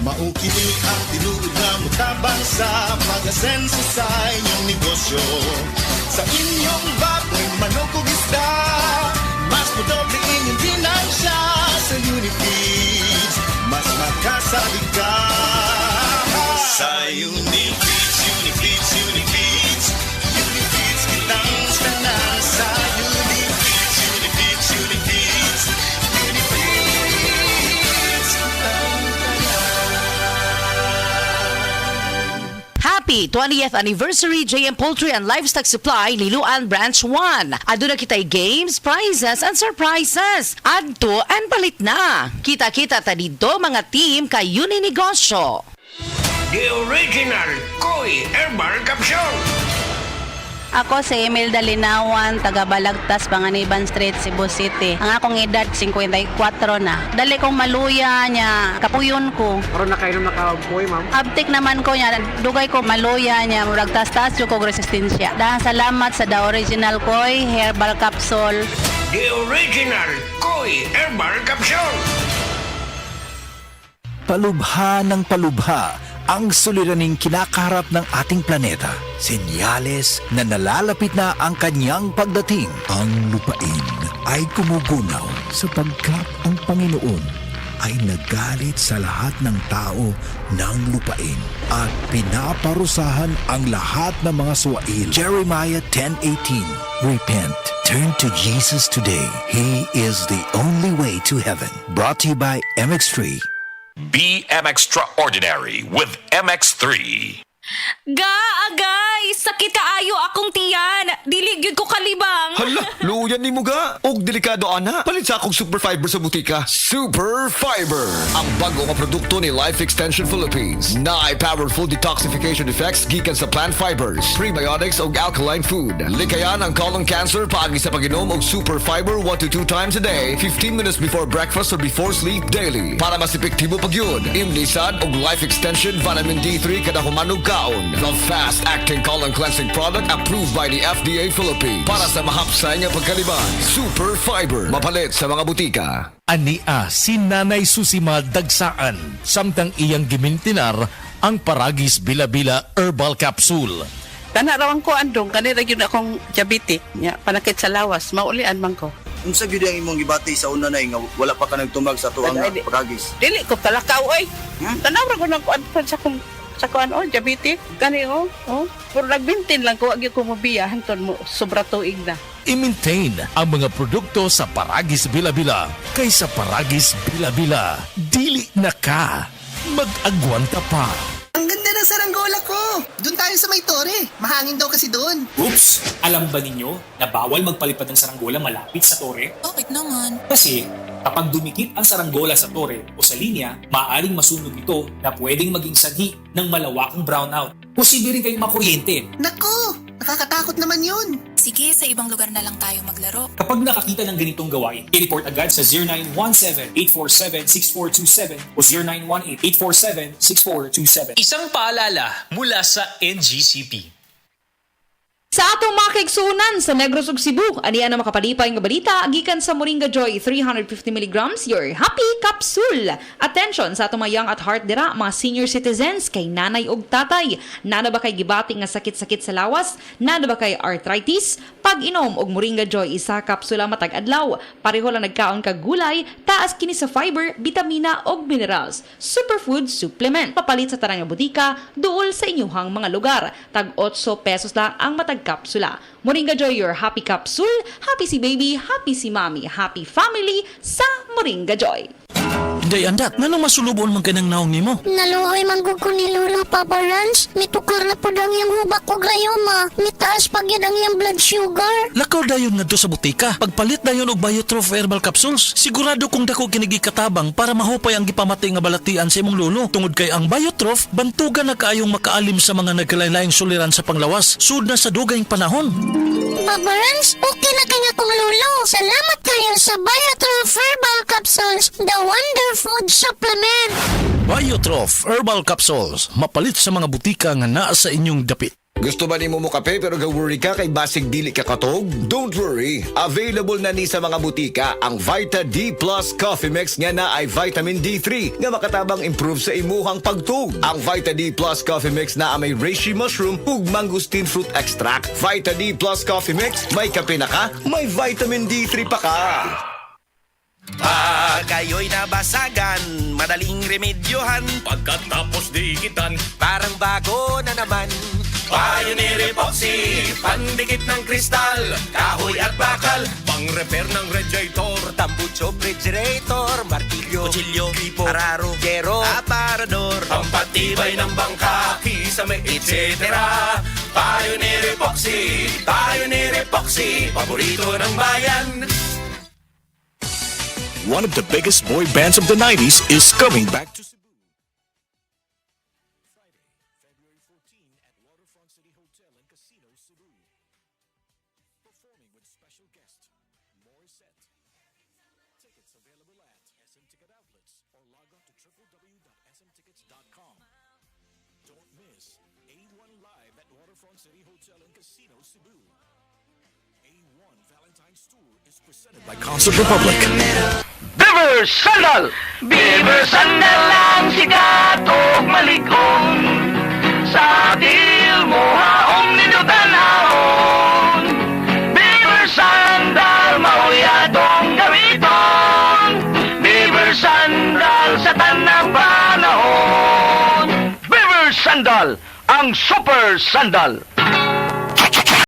Maukini ang tinuod na mutabang sa pag-asenso sa inyong negosyo. Sa inyong baboy, manok o isda, mas madoble inyong ginansya. Sa Unifeeds, mas makasalig ka. Sa Unifeeds, Unifeeds, Unifeeds, Unifeeds kitang tanan. Sa Unifeeds, Unifeeds, Unifeeds, Unifeeds kitang Happy 20th Anniversary JM Poultry and Livestock Supply Liloan Branch 1. Aduna kitay games, prizes, and surprises. Adto and palit na. Kita-kita ta dito mga team kay Uninegosyo. The original Koi Herbal Capsule. Ako si Imelda Linawan, taga Balagtas, Panganiban Street, Cebu City. Ang akong edad, 54 na. Dali kong maluya niya, kapuyon ko. Karon na kayo nakapoy, ma'am. Abtik naman ko niya, dugay ko maluya niya, murag tas-tas yung kong resistensya. Dahil salamat sa The Original Koi Herbal Capsule. The original Koi Herbal Capsule. Palubha ng palubha ang suliraning kinakaharap ng ating planeta. Senyales na nalalapit na ang kanyang pagdating. Ang lupain ay kumugunaw sapagkat ang Panginoon ay nagalit sa lahat ng tao ng lupain at pinaparusahan ang lahat ng mga suwail. Jeremiah 10:18. Repent. Turn to Jesus today. He is the only way to heaven. Brought to you by MX3. Be Extraordinary with MX3. Agay! Sakit kaayo akong tiyan! Dili gyud ko kalibang! Hala, luyan ni mo ga. Og delikado ana. Palit sa akong Super Fiber sa butika. Super Fiber, ang bago nga produkto ni Life Extension Philippines. Naay powerful detoxification effects gikan sa plant fibers, prebiotics og alkaline food. Likayan ang colon cancer paagi sa pag-inom og Super Fiber 1 to 2 times a day, 15 minutes before breakfast or before sleep daily. Para mas epektibo pagyud, imlisad og Life Extension Vitamin D3 kada humanog kaon. The fast-acting colon cleansing product approved by the FDA Philippines. Para sa mahapsay nga pagkaliban, Super Fiber, mapalit sa mga butika. Ania si Nanay Susima Dagsaan, samtang iyang gimintinar ang Paragis Bila-Bila Herbal Capsule. Tanarawan ko andong, kanira yun akong diabetic, ya, panakit sa lawas, maulian man ko. Unsa gyud ang imong gibati sa una na nga wala pa ka nagtumag sa tuang Paragis? Dili ko talakaw, oy. Tanawra ko ng kuan sa kuan, diabetic, kani, pero nagbintin lang ko, agi ko mabiya, hanton mo, sobra tuig na. I-maintain ang mga produkto sa Paragis Bila-Bila. Kaysa Paragis Bila-Bila, dili na ka. Mag-agwanta pa. Ang ganda ng saranggola ko! Doon tayo sa may tore. Mahangin daw kasi doon. Oops! Alam ba ninyo na bawal magpalipad ng saranggola malapit sa tore? Bakit naman? Kasi kapag dumikit ang saranggola sa tore o sa linya, maaaring masunog ito na pwedeng maging sanhi ng malawakang brownout. Posible rin kayong makuryente. Naku! Nakakatakot naman yun. Sige, sa ibang lugar na lang tayo maglaro. Kapag nakakita ng ganitong gawain, i-report agad sa 0917-847-6427 o 0918-847-6427. Isang paalala mula sa NGCP. Sa atong mga kaigsunan sa Negros ug Cebu, aniya na makapalipay nga balita gikan sa Moringa Joy 350 mg your happy capsule. Attention sa atong mga young at heart dira, mga senior citizens kay nanay ug tatay. Nana ba kay gibati nga sakit-sakit sa lawas? Nana ba kay arthritis? Pag-inom og Moringa Joy isa kapsula matag adlaw. Pareho lang nagkaon ka gulay, taas kini sa fiber, bitamina ug minerals. Superfood supplement. Papalit sa tarang nga butika duol sa inyuhang mga lugar. Tag 8 pesos lang ang matag kapsula. Moringa Joy, your happy capsule. Happy si baby, happy si mommy, happy family sa Moringa Joy. Day andat, nanong masulubon man kanang naong nimo? Naluhoy man gud ko ni Lola Papa Rans. Mitukar na po ang iyang hubak ko grayoma. Mitaas pag yun ang iyang blood sugar. Lakaw dayon nga do sa butika. Pagpalit dayon og Biotrof Herbal Capsules, sigurado kung dako kinigi katabang para mahupay ang gipamati nga balatian sa imong lolo. Tungod kay ang Biotrof, bantugan na kaayong makaalim sa mga nagkalain-laing suliran sa panglawas. Sud na sa dugayng panahon. Papa Rans, okay na kanya kong lolo. Salamat kayo sa Biotrof Herbal Capsules, the wonder food supplement. Biotrof Herbal Capsules, mapalit sa mga butika nga naa sa inyong dapit. Gusto ba ni mo kape pero ga-worry ka kay basig dili ka katog? Don't worry, available na ni sa mga butika ang Vita D Plus Coffee Mix nga na ay vitamin D3 nga makatabang improve sa imuhang pagtug. Ang Vita D Plus Coffee Mix na may reishi mushroom ug mangosteen fruit extract. Vita D Plus Coffee Mix, may kape na ka, may vitamin D3 pa ka. Pag kayo'y nabasagan, madaling remedyohan. Pagkatapos dikitan, Parang bago na naman. Pioneer Epoxy, pandikit ng kristal, kahoy at bakal, pang-repair ng radiator, Tambucho, refrigerator, martilyo, kutsilyo, gripo, araro, gero, aparador, pampatibay ng bangka, kisame, etc. Pioneer Epoxy, paborito ng bayan. One of the biggest boy bands of the 90s is coming back to Cebu. Friday, February 14 at Waterfront City Hotel and Casino, Cebu. Performing with special guest, Morissette. Tickets available at SM Ticket Outlets or log on to www.smtickets.com. Don't miss A1 Live at Waterfront City Hotel and Casino, Cebu. A1 Valentine's Tour is presented by Concert Republic. Beaver Sandal! Beaver Sandal ang sikat o malikon. Sa dil mo haong ninutanahon. Beaver Sandal, mahuyadong gamiton. Beaver Sandal sa tanang panahon. Beaver Sandal, ang super sandal.